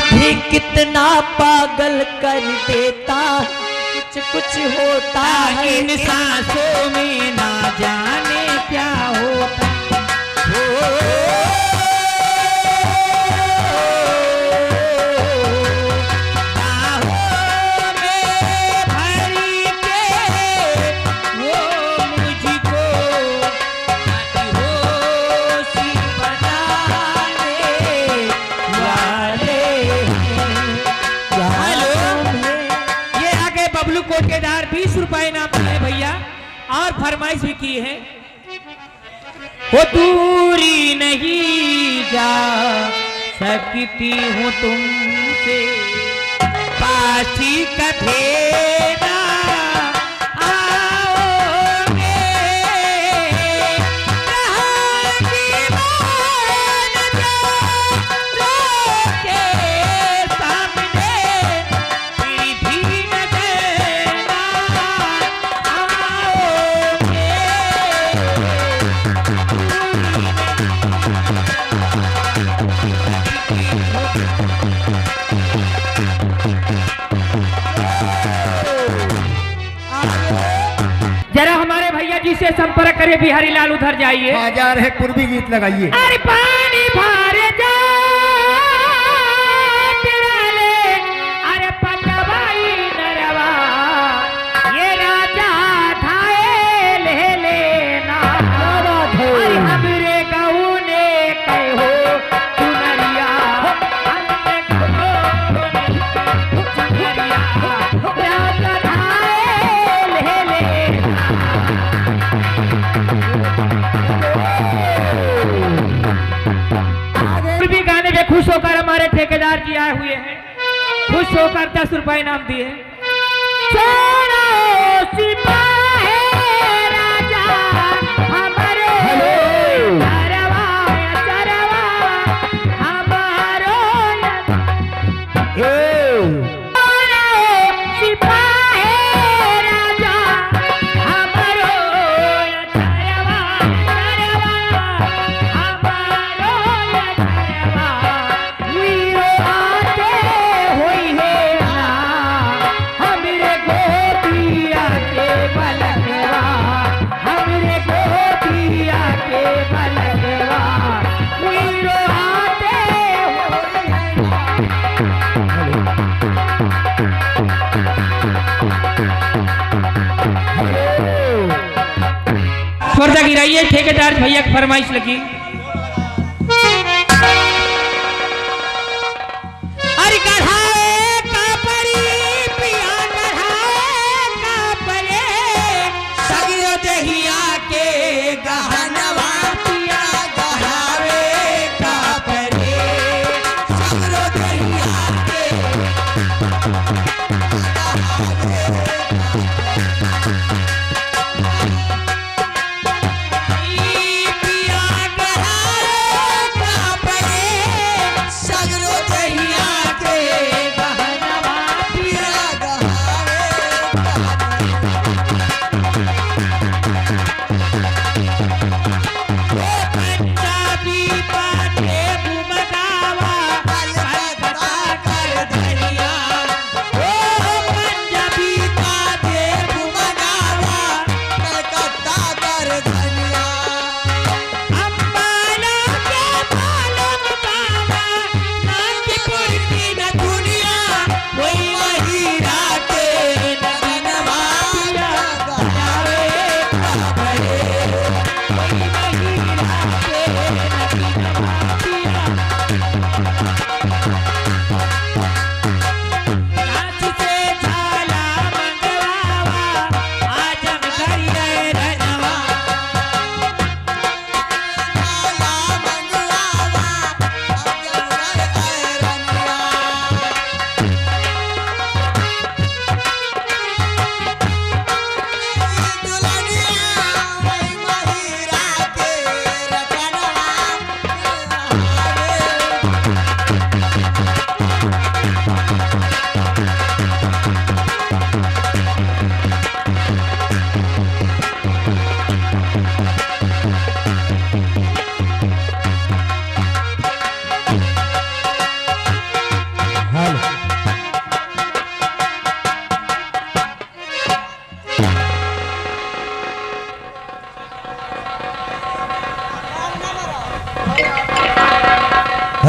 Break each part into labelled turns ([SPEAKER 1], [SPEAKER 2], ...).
[SPEAKER 1] भी कितना पागल कर देता, कुछ कुछ होता है
[SPEAKER 2] इन सांसों में ना जाने क्या होता। कोटेदार 20 रुपए नाम दिए भैया और फरमाइश भी की है। वो दूरी नहीं जा सकती हूँ तुमसे, पासी कभी ना आओगे, रहा दीवान जो के सामने फिर भी न देना आओगे। जरा हमारे भैया जी से संपर्क करिए, बिहारी लाल उधर जाइए।
[SPEAKER 3] बाजार है पूर्वी गीत लगाइए।
[SPEAKER 2] अरे पानी भर जा तिराले, अरे पटवाई नरवा, ये राजा धाए ले लेना। अरे हमरे गऊ ने कहो चुनरिया, हमरे गऊ चुनरिया, राजा धाए ले लेना। भी गाने में खुश होकर हमारे ठेकेदार जी आए हुए हैं, खुश होकर 10 रुपए इनाम दिए। छोड़ो सिपाही राजा हमारे चरवा चरवा हमारो सिपाही राजा हमारो चरवा चरवा हमारो चरवा, वीरो आते होई है ना हमरे गोदिया के बलगवा, हमरे गोदिया के बलगवा, वीरो आते होई है ना। पर्दा गिराइए, ठेकेदार भैया की फरमाइश लगी। अरे गढ़ाए का परी पिया, गढ़ाए का परे, सगरो दहिया के गहनवा पिया, गढ़ावे का परे, सगरो दहिया के पिया गढ़ावे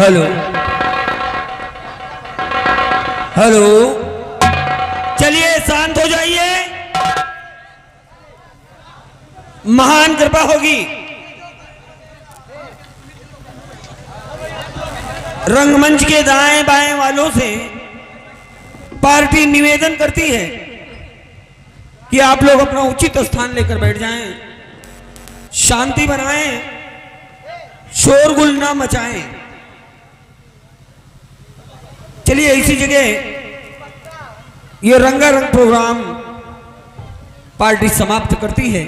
[SPEAKER 2] हेलो हेलो, चलिए शांत हो जाइए, महान कृपा होगी। रंगमंच के दाएं बाएं वालों से पार्टी निवेदन करती है कि आप लोग अपना उचित स्थान लेकर बैठ जाएं, शांति बनाएं, शोरगुल ना मचाएं। चलिए इसी जगह ये रंगारंग प्रोग्राम पार्टी समाप्त करती है।